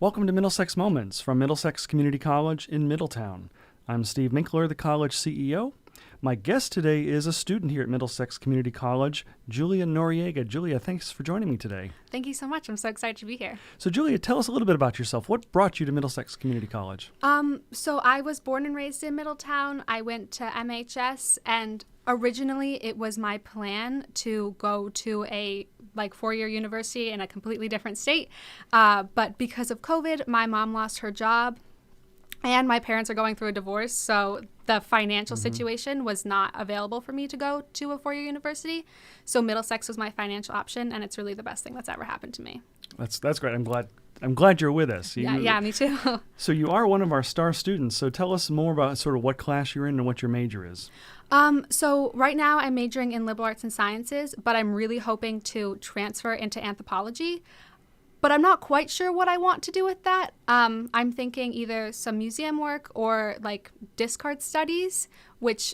Welcome to Middlesex Moments from Middlesex Community College in Middletown. I'm Steve Minkler, the college CEO. My guest today is a student here at Middlesex Community College, Julia Noriega. Julia, thanks for joining me today. Thank you so much. I'm so excited to be here. So Julia, tell us a little bit about yourself. What brought you to Middlesex Community College? So I was born and raised in Middletown. I went to MHS, and originally it was my plan to go to a four-year university in a completely different state. But because of COVID, my mom lost her job. And my parents are going through a divorce, so the financial situation was not available for me to go to a four-year university. So Middlesex was my financial option, and it's really the best thing that's ever happened to me. That's great. I'm glad you're with us. Yeah, me too. So you are one of our star students. So tell us more about sort of what class you're in and what your major is. So right now I'm majoring in liberal arts and sciences, but I'm really hoping to transfer into anthropology. But I'm not quite sure what I want to do with that. I'm thinking either some museum work or discard studies, which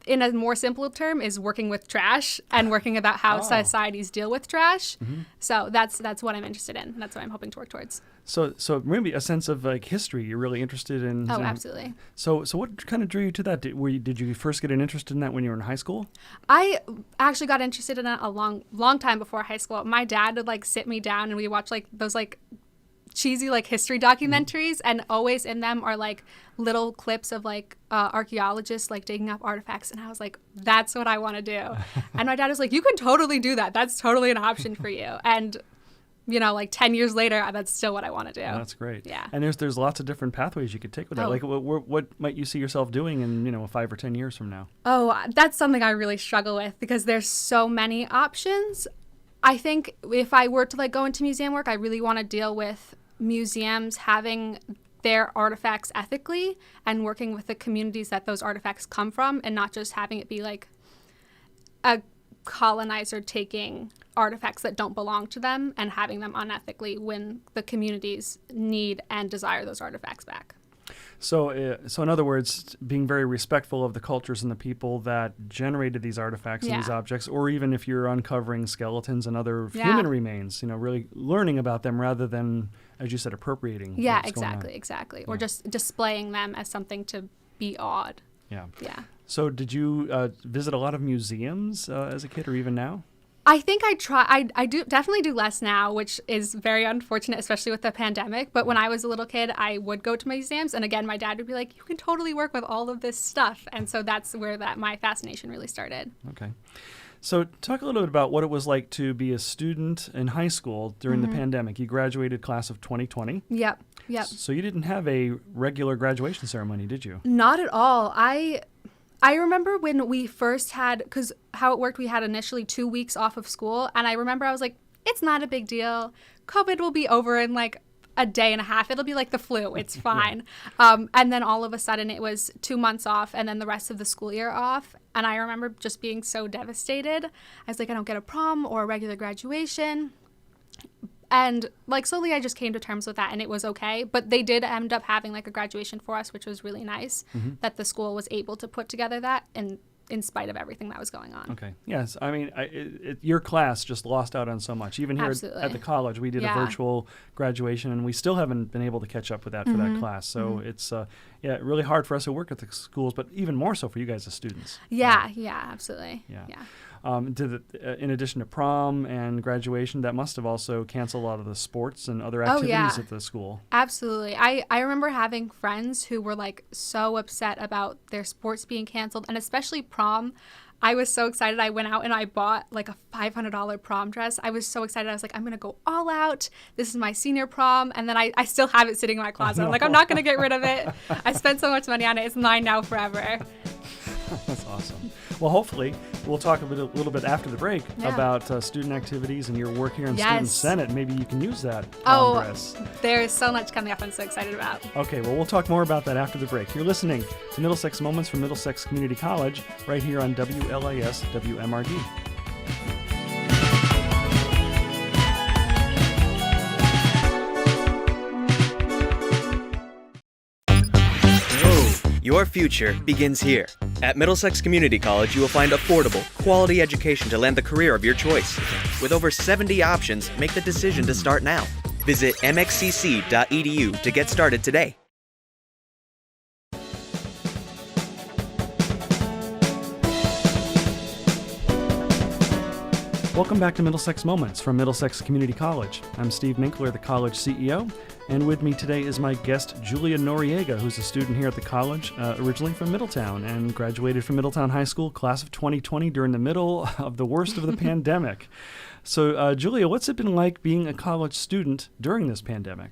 in a more simple term is working with trash and working about how societies deal with trash. Mm-hmm. So that's what I'm interested in. That's what I'm hoping to work towards. So maybe a sense of history you're really interested in. Oh, absolutely. So what kind of drew you to that? Did you first get interested in that when you were in high school? I actually got interested in it a long time before high school. My dad would sit me down and we watch those cheesy history documentaries, and always in them are little clips of archaeologists digging up artifacts, and I was like, that's what I want to do. And my dad was like, you can totally do that. That's totally an option for you. And 10 years later, that's still what I want to do. Oh, that's great. Yeah. And there's lots of different pathways you could take with that. What might you see yourself doing in 5 or 10 years from now? Oh, that's something I really struggle with because there's so many options. I think if I were to go into museum work, I really want to deal with museums having their artifacts ethically and working with the communities that those artifacts come from, and not just having it be a colonizer taking artifacts that don't belong to them and having them unethically when the communities need and desire those artifacts back. So in other words, being very respectful of the cultures and the people that generated these artifacts and these objects, or even if you're uncovering skeletons and other human remains, really learning about them rather than, as you said, appropriating. Yeah, exactly. Or just displaying them as something to be awed. Yeah. Yeah. So did you visit a lot of museums as a kid, or even now? I think I do definitely do less now, which is very unfortunate, especially with the pandemic. But when I was a little kid, I would go to museums. And again, my dad would be like, you can totally work with all of this stuff. And so that's where my fascination really started. Okay. So talk a little bit about what it was like to be a student in high school during the pandemic. You graduated class of 2020. Yep. So you didn't have a regular graduation ceremony, did you? Not at all. I remember when we first had, because how it worked, we had initially 2 weeks off of school. And I remember I was like, it's not a big deal. COVID will be over in a day and a half. It'll be like the flu. It's fine. And then all of a sudden it was 2 months off and then the rest of the school year off. And I remember just being so devastated. I was like, I don't get a prom or a regular graduation. And slowly I just came to terms with that, and it was okay. But they did end up having a graduation for us, which was really nice that the school was able to put together that, and in spite of everything that was going on. Okay. Yes. I mean, your class just lost out on so much. Even here at the college, we did a virtual graduation, and we still haven't been able to catch up with that for that class. So it's really hard for us who work at the schools, but even more so for you guys as students. Yeah, absolutely. Yeah. In addition to prom and graduation, that must have also canceled a lot of the sports and other activities at the school. Absolutely. I remember having friends who were so upset about their sports being canceled, and especially prom. I was so excited. I went out and I bought a $500 prom dress. I was so excited. I was like, I'm going to go all out. This is my senior prom. And then I still have it sitting in my closet. I'm like, I'm not going to get rid of it. I spent so much money on it. It's mine now forever. That's awesome. Well, hopefully, we'll talk a little bit after the break about student activities and your work here in Student Senate. Maybe you can use that prom dress. There's so much coming up I'm so excited about. Okay, well, we'll talk more about that after the break. You're listening to Middlesex Moments from Middlesex Community College right here on WLAS WMRD. Your future begins here. At Middlesex Community College, you will find affordable, quality education to land the career of your choice. With over 70 options, make the decision to start now. Visit mxcc.edu to get started today. Welcome back to Middlesex Moments from Middlesex Community College. I'm Steve Minkler, the college CEO, and with me today is my guest, Julia Noriega, who's a student here at the college, originally from Middletown, and graduated from Middletown High School, class of 2020, during the middle of the worst of the pandemic. So, Julia, what's it been like being a college student during this pandemic?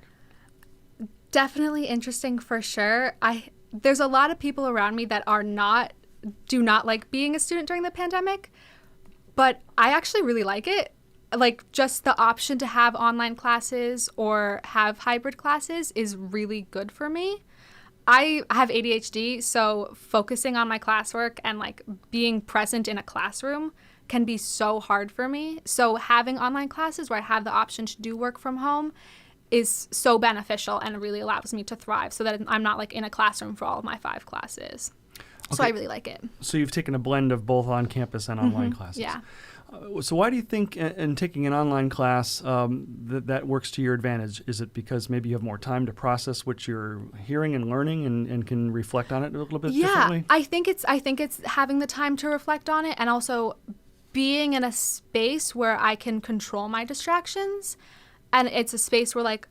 Definitely interesting for sure. There's a lot of people around me that do not like being a student during the pandemic. But I actually really like it. Like, just the option to have online classes or have hybrid classes is really good for me. I have ADHD, so focusing on my classwork and like being present in a classroom can be so hard for me. So having online classes where I have the option to do work from home is so beneficial and really allows me to thrive so that I'm not like in a classroom for all of my 5 classes. Okay. So I really like it. So you've taken a blend of both on-campus and online classes. Yeah. So why do you think in taking an online class that works to your advantage? Is it because maybe you have more time to process what you're hearing and learning and can reflect on it a little bit differently? Yeah, I think it's having the time to reflect on it and also being in a space where I can control my distractions, and it's a space where like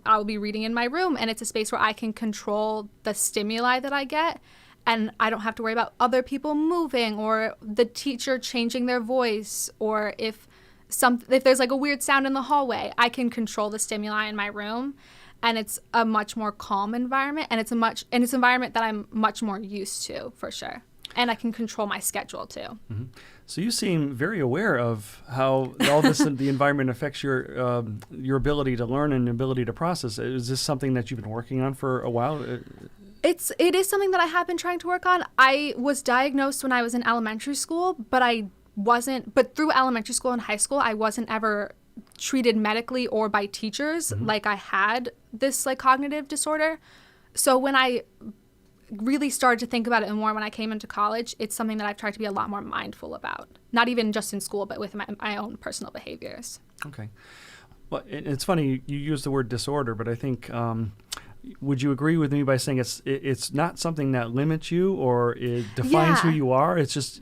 I'll be reading in my room, and it's a space where I can control the stimuli that I get, and I don't have to worry about other people moving or the teacher changing their voice, or if there's like a weird sound in the hallway, I can control the stimuli in my room, and it's a much more calm environment, and it's an environment that I'm much more used to for sure. And I can control my schedule too. Mm-hmm. So you seem very aware of how all this the environment affects your ability to learn and ability to process. Is this something that you've been working on for a while? It is something that I have been trying to work on. I was diagnosed when I was in elementary school, but through elementary school and high school, I wasn't ever treated medically or by teachers like I had this like cognitive disorder. So when I really started to think about it more when I came into college, it's something that I've tried to be a lot more mindful about. Not even just in school, but with my own personal behaviors. Okay. Well, it's funny, you use the word disorder, but I think, would you agree with me by saying it's not something that limits you or it defines who you are? It's just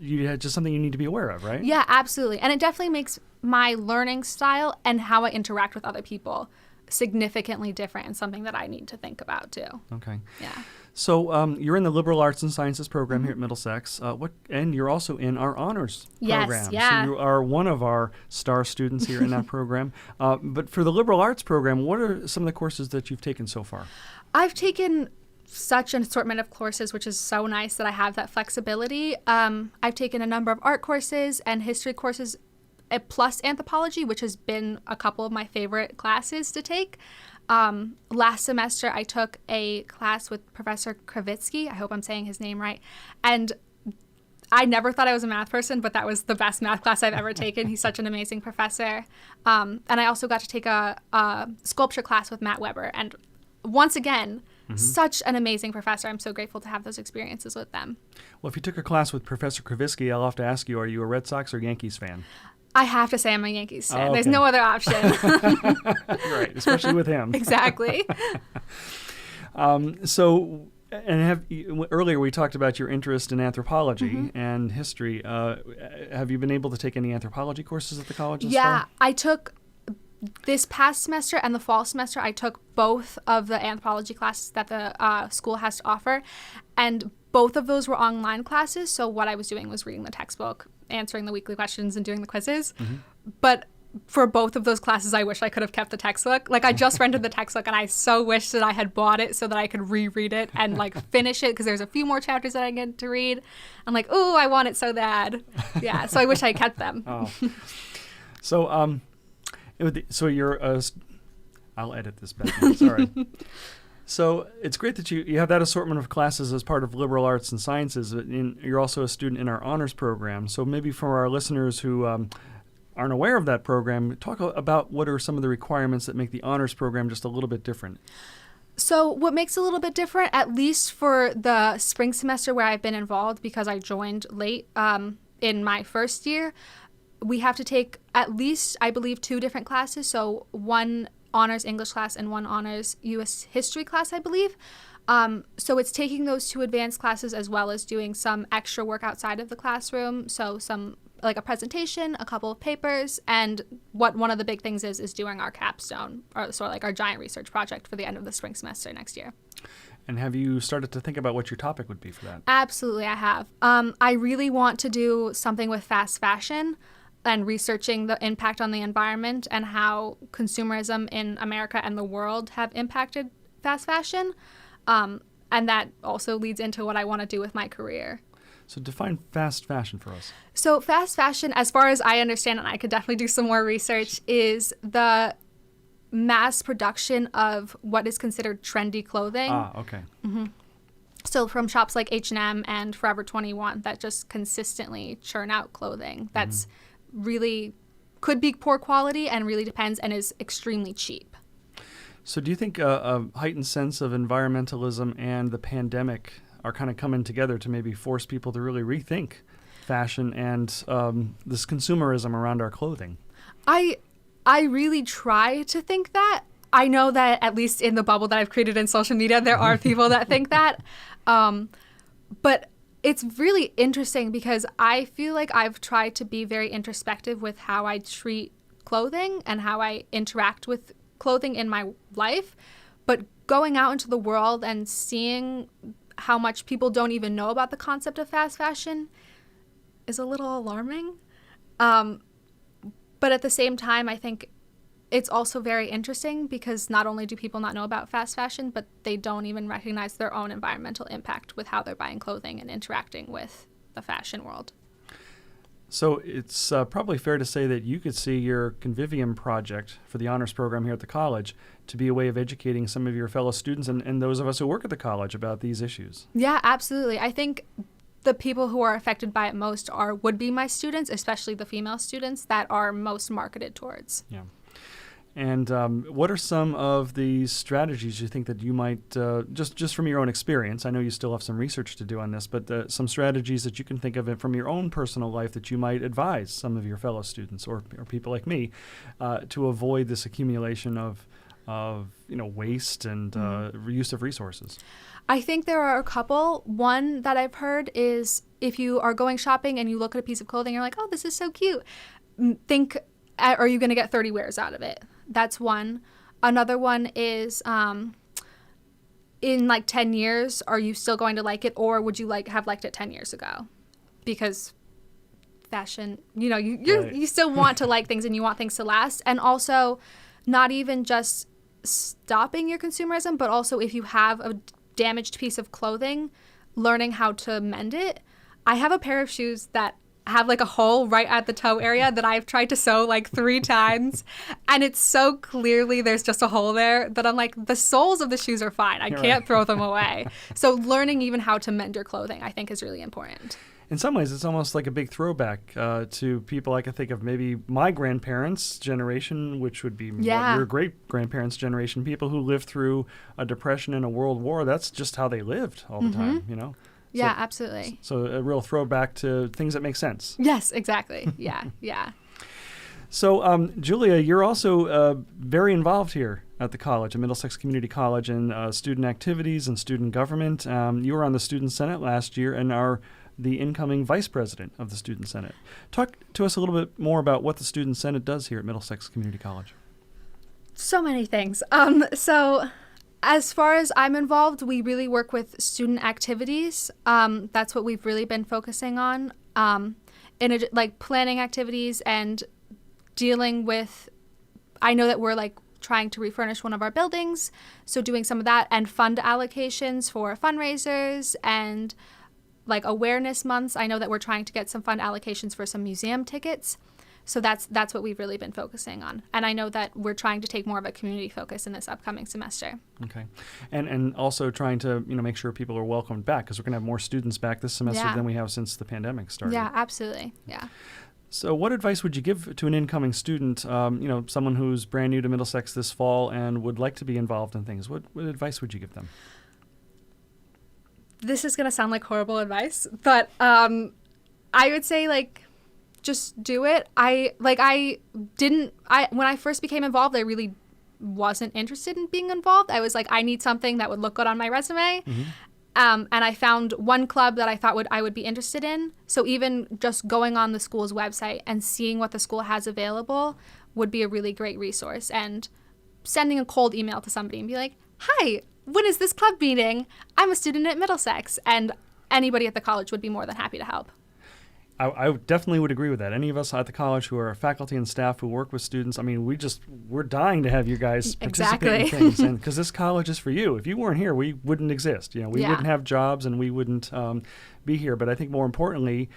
something you need to be aware of, right? Yeah, absolutely. And it definitely makes my learning style and how I interact with other people significantly different, and something that I need to think about too. Okay. Yeah. So you're in the Liberal Arts and Sciences program here at Middlesex. And you're also in our honors program. Yes, yeah. So you are one of our star students here in that program. But for the Liberal Arts program, what are some of the courses that you've taken so far? I've taken such an assortment of courses, which is so nice that I have that flexibility. I've taken a number of art courses and history courses, plus Anthropology, which has been a couple of my favorite classes to take. Last semester, I took a class with Professor Kravitsky. I hope I'm saying his name right. And I never thought I was a math person, but that was the best math class I've ever taken. He's such an amazing professor. And I also got to take a sculpture class with Matt Weber. And once again, such an amazing professor. I'm so grateful to have those experiences with them. Well, if you took a class with Professor Kravitsky, I'll have to ask you, are you a Red Sox or Yankees fan? I have to say I'm a Yankees fan. Oh, okay. There's no other option. Right, especially with him. Exactly. Earlier we talked about your interest in anthropology and history. Have you been able to take any anthropology courses at the college this Yeah, fall? I took this past semester and the fall semester. I took both of the anthropology classes that the school has to offer, and both of those were online classes. So what I was doing was reading the textbook, answering the weekly questions, and doing the quizzes. But for both of those classes, I wish I could have kept the textbook. Like, I just rented the textbook, and I so wish that I had bought it so that I could reread it and, like, finish it, because there's a few more chapters that I get to read. I'm like, ooh, I want it so bad. Yeah, so I wish I kept them. Oh. So, you're I'll edit this back. Sorry. So it's great that you have that assortment of classes as part of liberal arts and sciences. You're also a student in our honors program. So maybe for our listeners who aren't aware of that program, talk about what are some of the requirements that make the honors program just a little bit different. So what makes it a little bit different, at least for the spring semester where I've been involved because I joined late in my first year, we have to take at least, I believe, 2 different classes. So one honors English class and one honors U.S. history class, I believe. So it's taking those 2 advanced classes as well as doing some extra work outside of the classroom. So some like a presentation, a couple of papers, and what one of the big things is doing our capstone, or sort of like our giant research project for the end of the spring semester next year. And have you started to think about what your topic would be for that? Absolutely, I have. I really want to do something with fast fashion and researching the impact on the environment and how consumerism in America and the world have impacted fast fashion. And that also leads into what I want to do with my career. So define fast fashion for us. So fast fashion, as far as I understand, and I could definitely do some more research, is the mass production of what is considered trendy clothing. Okay. Mm-hmm. So from shops like H&M and Forever 21 that just consistently churn out clothing that's really could be poor quality and really depends and is extremely cheap. So do you think a heightened sense of environmentalism and the pandemic are kind of coming together to maybe force people to really rethink fashion and this consumerism around our clothing? I really try to think that. I know that at least in the bubble that I've created in social media, there are people that think that. But it's really interesting because I feel like I've tried to be very introspective with how I treat clothing and how I interact with clothing in my life. But going out into the world and seeing how much people don't even know about the concept of fast fashion is a little alarming. But at the same time, I think it's also very interesting because not only do people not know about fast fashion, but they don't even recognize their own environmental impact with how they're buying clothing and interacting with the fashion world. So it's probably fair to say that you could see your Convivium project for the honors program here at the college to be a way of educating some of your fellow students and those of us who work at the college about these issues. Yeah, absolutely. I think the people who are affected by it most would be my students, especially the female students that are most marketed towards. Yeah. And what are some of the strategies you think that you might, just from your own experience, I know you still have some research to do on this, but some strategies that you can think of from your own personal life that you might advise some of your fellow students or people like me to avoid this accumulation of waste and reuse of resources? I think there are a couple. One that I've heard is if you are going shopping and you look at a piece of clothing, you're like, oh, this is so cute. Think, are you going to get 30 wears out of it? That's one. Another one is in like 10 years, are you still going to like it, or would you have liked it 10 years ago? Because fashion, you still want to like things and you want things to last. And also not even just stopping your consumerism, but also if you have a damaged piece of clothing, learning how to mend it. I have a pair of shoes that have like a hole right at the toe area that I've tried to sew like 3 times, and it's so clearly there's just a hole there that I'm like, the soles of the shoes are fine. I can't throw them away. So learning even how to mend your clothing, I think, is really important. In some ways, it's almost like a big throwback to people I could think of, maybe my grandparents' generation, which would be your great-grandparents' generation, people who lived through a depression and a world war. That's just how they lived all the time, Yeah, absolutely. So a real throwback to things that make sense. Yes, exactly. Yeah, yeah. So, Julia, you're also very involved here at the college, at Middlesex Community College, in student activities and student government. You were on the Student Senate last year and are the incoming vice president of the Student Senate. Talk to us a little bit more about what the Student Senate does here at Middlesex Community College. So many things. So as far as I'm involved, we really work with student activities. That's what we've really been focusing on, planning activities and dealing with, I know that we're trying to refurnish one of our buildings, so doing some of that, and fund allocations for fundraisers and awareness months. I know that we're trying to get some fund allocations for some museum tickets. So that's what we've really been focusing on. And I know that we're trying to take more of a community focus in this upcoming semester. Okay. And also trying to, make sure people are welcomed back, because we're going to have more students back this semester than we have since the pandemic started. Yeah, absolutely. Yeah. So what advice would you give to an incoming student, someone who's brand new to Middlesex this fall and would like to be involved in things? What advice would you give them? This is going to sound like horrible advice, but I would say, just do it. When I first became involved, I really wasn't interested in being involved. I was like, I need something that would look good on my resume. Mm-hmm. And I found one club that I thought I would be interested in. So even just going on the school's website and seeing what the school has available would be a really great resource. And sending a cold email to somebody and be like, hi, when is this club meeting? I'm a student at Middlesex. And anybody at the college would be more than happy to help. I definitely would agree with that. Any of us at the college who are faculty and staff who work with students, I mean, we're dying to have you guys participate in things, and because this college is for you. If you weren't here, we wouldn't exist. We wouldn't have jobs, and we wouldn't be here. But I think more importantly,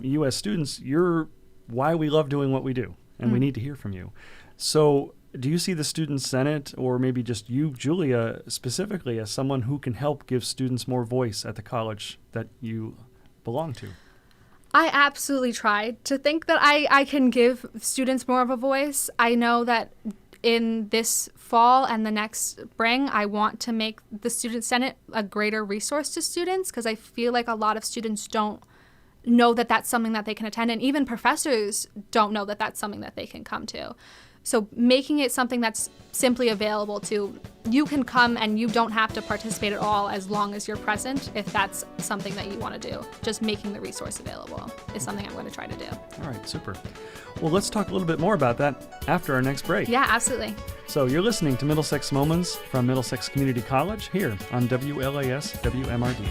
you as students, you're why we love doing what we do, and we need to hear from you. So, do you see the Student Senate, or maybe just you, Julia, specifically, as someone who can help give students more voice at the college that you belong to? I absolutely tried to think that I can give students more of a voice. I know that in this fall and the next spring, I want to make the Student Senate a greater resource to students, because I feel like a lot of students don't know that that's something that they can attend, and even professors don't know that that's something that they can come to. So making it something that's simply available to, you can come and you don't have to participate at all as long as you're present, if that's something that you want to do. Just making the resource available is something I'm going to try to do. All right, super. Well, let's talk a little bit more about that after our next break. Yeah, absolutely. So you're listening to Middlesex Moments from Middlesex Community College here on WLAS WMRD.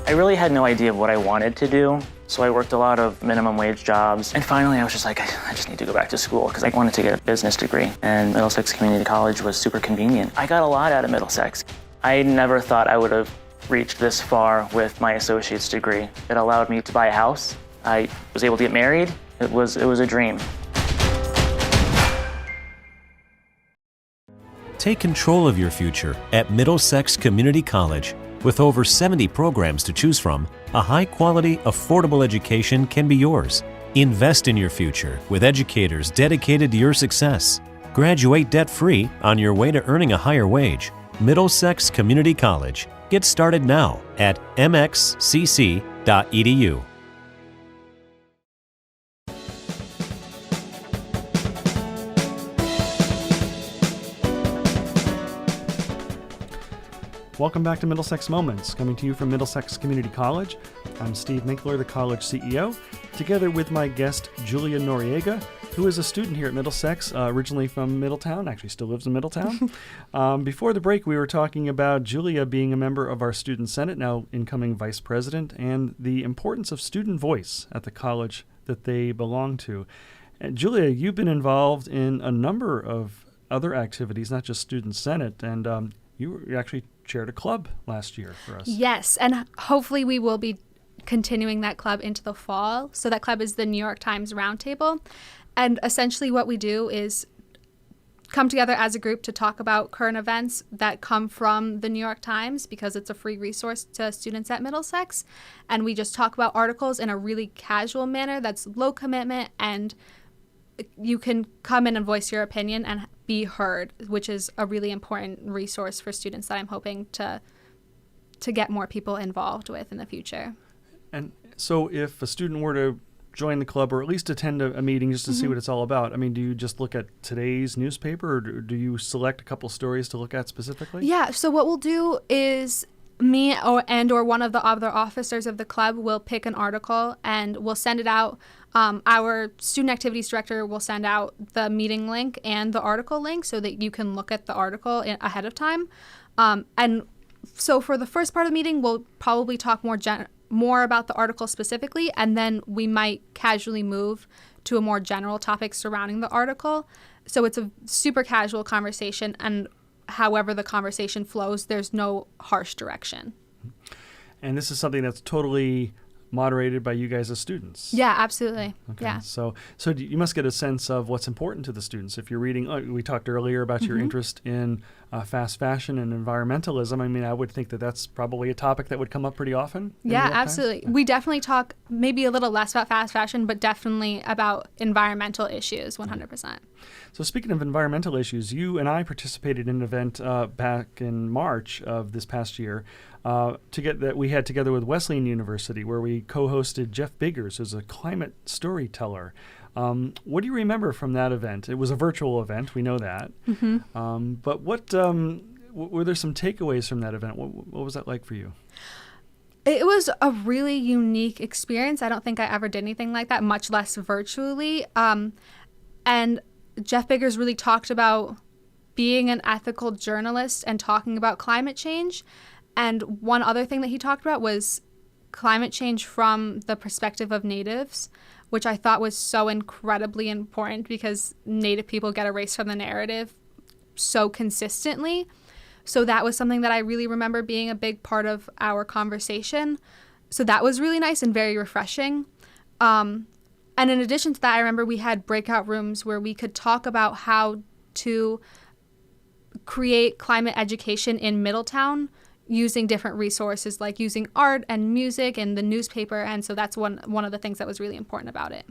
I really had no idea of what I wanted to do, so I worked a lot of minimum wage jobs. And finally, I was just like, I just need to go back to school, because I wanted to get a business degree. And Middlesex Community College was super convenient. I got a lot out of Middlesex. I never thought I would have reached this far with my associate's degree. It allowed me to buy a house. I was able to get married. It was a dream. Take control of your future at Middlesex Community College. With over 70 programs to choose from, a high-quality, affordable education can be yours. Invest in your future with educators dedicated to your success. Graduate debt-free on your way to earning a higher wage. Middlesex Community College. Get started now at MxCC.edu. Welcome back to Middlesex Moments, coming to you from Middlesex Community College. I'm Steve Minkler, the college CEO, together with my guest, Julia Noriega, who is a student here at Middlesex, originally from Middletown, actually still lives in Middletown. Before the break, we were talking about Julia being a member of our Student Senate, now incoming vice president, and the importance of student voice at the college that they belong to. And Julia, you've been involved in a number of other activities, not just Student Senate, and you actually chaired a club last year for us. Yes, and hopefully we will be continuing that club into the fall. So that club is the New York Times Roundtable. And essentially what we do is come together as a group to talk about current events that come from the New York Times, because it's a free resource to students at Middlesex. And we just talk about articles in a really casual manner that's low commitment, and you can come in and voice your opinion and be heard, which is a really important resource for students that I'm hoping to get more people involved with in the future. And so if a student were to join the club, or at least attend a meeting just to see what it's all about, I mean, do you just look at today's newspaper, or do you select a couple stories to look at specifically? Yeah, so what we'll do is me or one of the other officers of the club will pick an article and we'll send it out. Our student activities director will send out the meeting link and the article link so that you can look at the article ahead of time. And so for the first part of the meeting, we'll probably talk more about the article specifically, and then we might casually move to a more general topic surrounding the article. So it's a super casual conversation, and however the conversation flows, there's no harsh direction. And this is something that's totally moderated by you guys as students. Yeah, absolutely. Okay. Yeah. So you must get a sense of what's important to the students. If you're reading, we talked earlier about your interest in fast fashion and environmentalism. I mean, I would think that that's probably a topic that would come up pretty often. Yeah, absolutely. We definitely talk maybe a little less about fast fashion, but definitely about environmental issues, 100%. So speaking of environmental issues, you and I participated in an event back in March of this past year that we had together with Wesleyan University, where we co-hosted Jeff Biggers, who's a climate storyteller. What do you remember from that event? It was a virtual event, we know that. Mm-hmm. But what were there some takeaways from that event? What was that like for you? It was a really unique experience. I don't think I ever did anything like that, much less virtually. And Jeff Biggers really talked about being an ethical journalist and talking about climate change. And one other thing that he talked about was climate change from the perspective of natives, which I thought was so incredibly important because Native people get erased from the narrative so consistently. So that was something that I really remember being a big part of our conversation. So that was really nice and very refreshing. And in addition to that, I remember we had breakout rooms where we could talk about how to create climate education in Middletown using different resources, like using art and music and the newspaper. And so that's one of the things that was really important about it.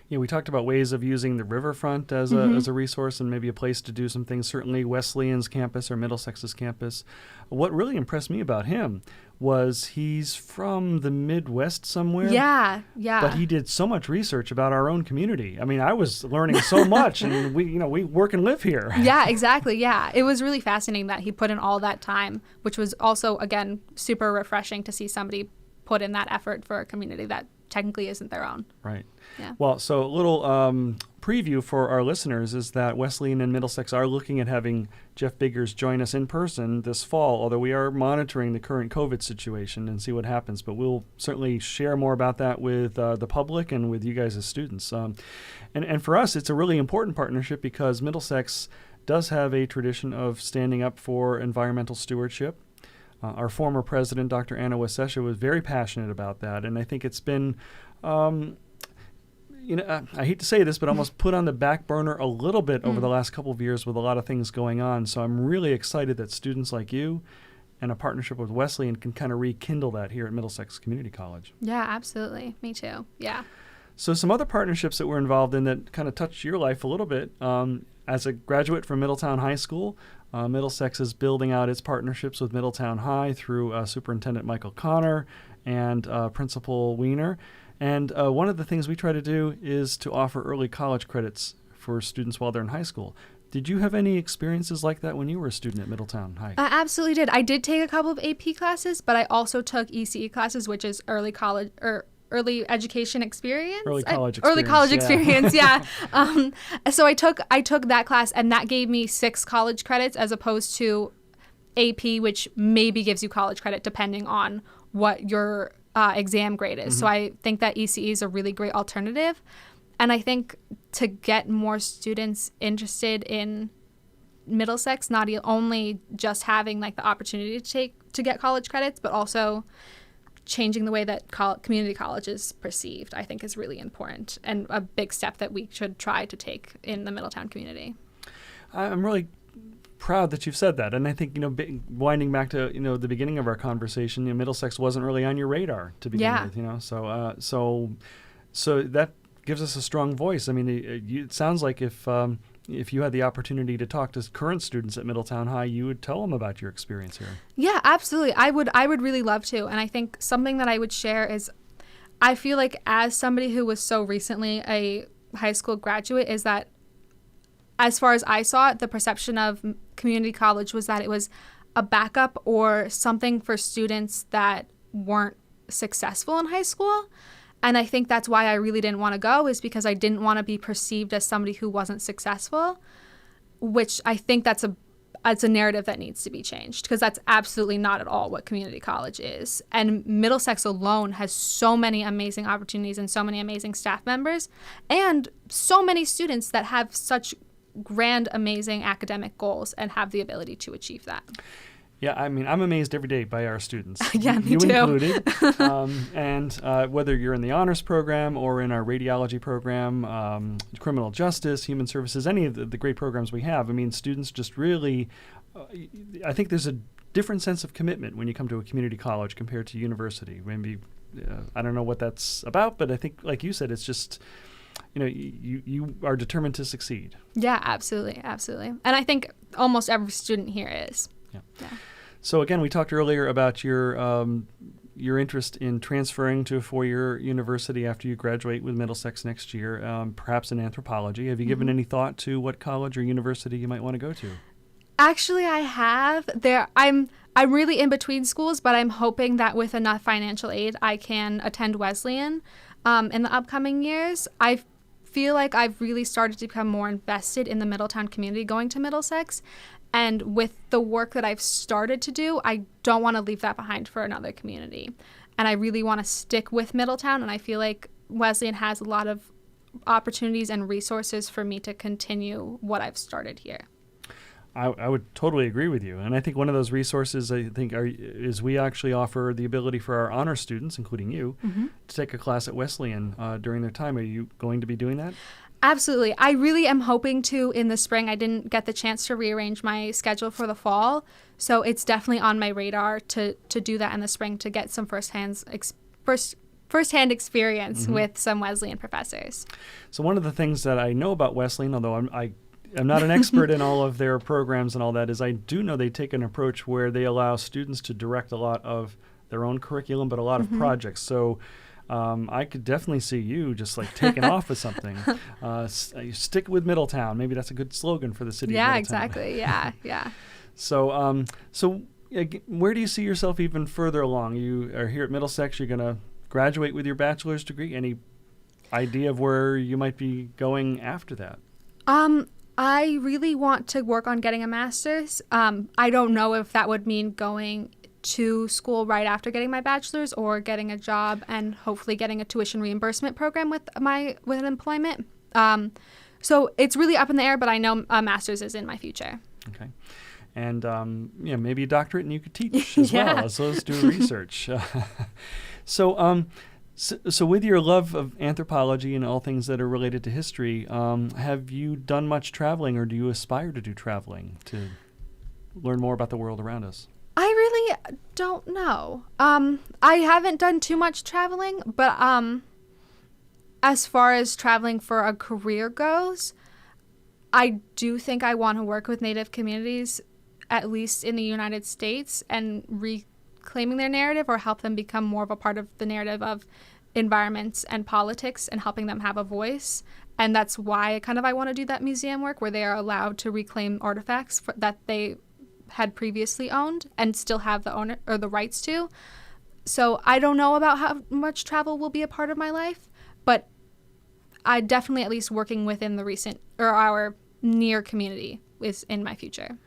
Yeah, we talked about ways of using the riverfront as a resource and maybe a place to do some things. Certainly Wesleyan's campus or Middlesex's campus. What really impressed me about him was he's from the Midwest somewhere. Yeah. But he did so much research about our own community. I mean, I was learning so much, and we work and live here. Yeah, exactly. Yeah, it was really fascinating that he put in all that time, which was also, again, super refreshing to see somebody put in that effort for a community that technically isn't their own. Right. Yeah. Well, so a little preview for our listeners is that Wesleyan and Middlesex are looking at having Jeff Biggers join us in person this fall, although we are monitoring the current COVID situation and see what happens. But we'll certainly share more about that with the public and with you guys as students. And for us, it's a really important partnership because Middlesex does have a tradition of standing up for environmental stewardship. Our former president, Dr. Anna Wasesha, was very passionate about that, and I think it's been, I hate to say this, but almost put on the back burner a little bit over the last couple of years with a lot of things going on. So I'm really excited that students like you and a partnership with Wesleyan can kind of rekindle that here at Middlesex Community College. Yeah, absolutely. Me too. Yeah. So some other partnerships that we're involved in that kind of touched your life a little bit. As a graduate from Middletown High School, Middlesex is building out its partnerships with Middletown High through Superintendent Michael Connor and Principal Wiener. And one of the things we try to do is to offer early college credits for students while they're in high school. Did you have any experiences like that when you were a student at Middletown High? I absolutely did. I did take a couple of AP classes, but I also took ECE classes, which is early college or early education experience. Early college experience. Early college experience, yeah. So I took that class, and that gave me 6 college credits as opposed to AP, which maybe gives you college credit depending on what your exam grade is. So I think that ECE is a really great alternative. And I think to get more students interested in Middlesex, not only just having like the opportunity to get college credits, but also changing the way that community college is perceived, I think is really important and a big step that we should try to take in the Middletown community. I'm really proud that you've said that. And I think, winding back to, the beginning of our conversation, Middlesex wasn't really on your radar to begin with, so that gives us a strong voice. I mean, it sounds like if you had the opportunity to talk to current students at Middletown High, you would tell them about your experience here. Yeah, absolutely. I would really love to. And I think something that I would share is I feel like as somebody who was so recently a high school graduate is that as far as I saw it, the perception of community college was that it was a backup or something for students that weren't successful in high school. And I think that's why I really didn't want to go, is because I didn't want to be perceived as somebody who wasn't successful, which I think that's a narrative that needs to be changed, because that's absolutely not at all what community college is. And Middlesex alone has so many amazing opportunities and so many amazing staff members and so many students that have such grand, amazing academic goals and have the ability to achieve that. Yeah, I mean, I'm amazed every day by our students. Yeah, me you too. Included. And whether you're in the honors program or in our radiology program, criminal justice, human services, any of the great programs we have, I mean, students just really I think there's a different sense of commitment when you come to a community college compared to university. Maybe, I don't know what that's about, but I think, like you said, it's just, you are determined to succeed. Yeah, absolutely. Absolutely. And I think almost every student here is. Yeah. So again, we talked earlier about your interest in transferring to a four-year university after you graduate with Middlesex next year, perhaps in anthropology. Have you given any thought to what college or university you might want to go to? Actually, I have. I'm really in between schools, but I'm hoping that with enough financial aid, I can attend Wesleyan in the upcoming years. I feel like I've really started to become more invested in the Middletown community going to Middlesex. And with the work that I've started to do, I don't want to leave that behind for another community. And I really want to stick with Middletown. And I feel like Wesleyan has a lot of opportunities and resources for me to continue what I've started here. I would totally agree with you. And I think one of those resources, is we actually offer the ability for our honor students, including you, to take a class at Wesleyan during their time. Are you going to be doing that? Absolutely. I really am hoping to in the spring. I didn't get the chance to rearrange my schedule for the fall. So it's definitely on my radar to do that in the spring to get some firsthand experience with some Wesleyan professors. So one of the things that I know about Wesleyan, although I'm not an expert in all of their programs and all that, is I do know they take an approach where they allow students to direct a lot of their own curriculum, but a lot of projects. So I could definitely see you just like taking off with something. Stick with Middletown. Maybe that's a good slogan for the city of Middletown. Yeah, exactly. Yeah. So where do you see yourself even further along? You are here at Middlesex. You're going to graduate with your bachelor's degree. Any idea of where you might be going after that? I really want to work on getting a master's. I don't know if that would mean going to school right after getting my bachelor's or getting a job and hopefully getting a tuition reimbursement program with an employment. So it's really up in the air, but I know a master's is in my future. Okay. And maybe a doctorate and you could teach as well, as well as do research. So with your love of anthropology and all things that are related to history, have you done much traveling, or do you aspire to do traveling to learn more about the world around us? I really don't know. I haven't done too much traveling, but as far as traveling for a career goes, I do think I want to work with Native communities, at least in the United States, and reclaiming their narrative or help them become more of a part of the narrative of environments and politics and helping them have a voice. And that's why I want to do that museum work where they are allowed to reclaim artifacts that they had previously owned and still have the owner or the rights to. So I don't know about how much travel will be a part of my life, but I definitely at least working within the recent or our near community is in my future.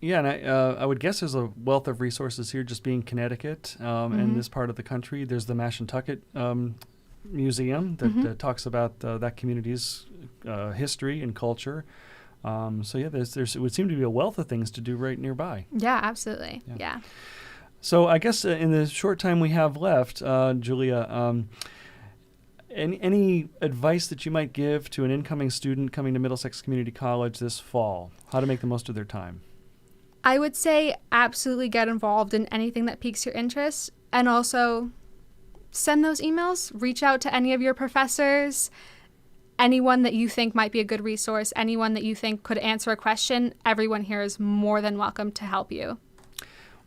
Yeah, and I would guess there's a wealth of resources here just being Connecticut and this part of the country. There's the Mashantucket Museum that talks about that community's history and culture. It would seem to be a wealth of things to do right nearby. Yeah, absolutely. Yeah. So I guess in the short time we have left, Julia, any advice that you might give to an incoming student coming to Middlesex Community College this fall? How to make the most of their time? I would say absolutely get involved in anything that piques your interest, and also send those emails, reach out to any of your professors, anyone that you think might be a good resource, anyone that you think could answer a question. Everyone here is more than welcome to help you.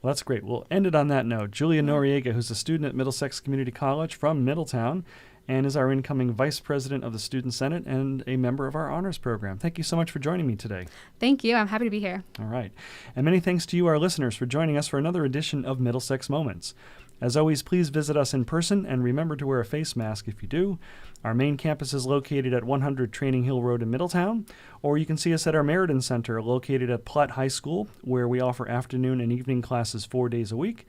Well, that's great. We'll end it on that note. Julia Noriega, who's a student at Middlesex Community College from Middletown and is our incoming Vice President of the Student Senate and a member of our honors program. Thank you so much for joining me today. Thank you. I'm happy to be here. All right. And many thanks to you, our listeners, for joining us for another edition of Middlesex Moments. As always, please visit us in person and remember to wear a face mask if you do. Our main campus is located at 100 Training Hill Road in Middletown, or you can see us at our Meriden Center located at Platt High School, where we offer afternoon and evening classes 4 days a week.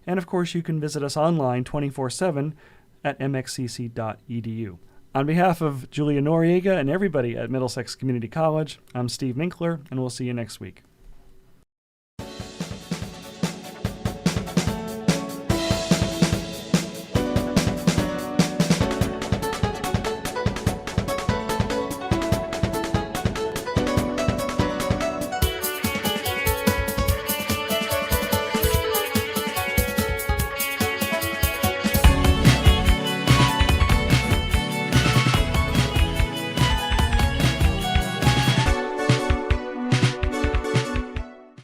And of course, you can visit us online 24/7 at MxCC.edu. On behalf of Julia Noriega and everybody at Middlesex Community College, I'm Steve Minkler, and we'll see you next week.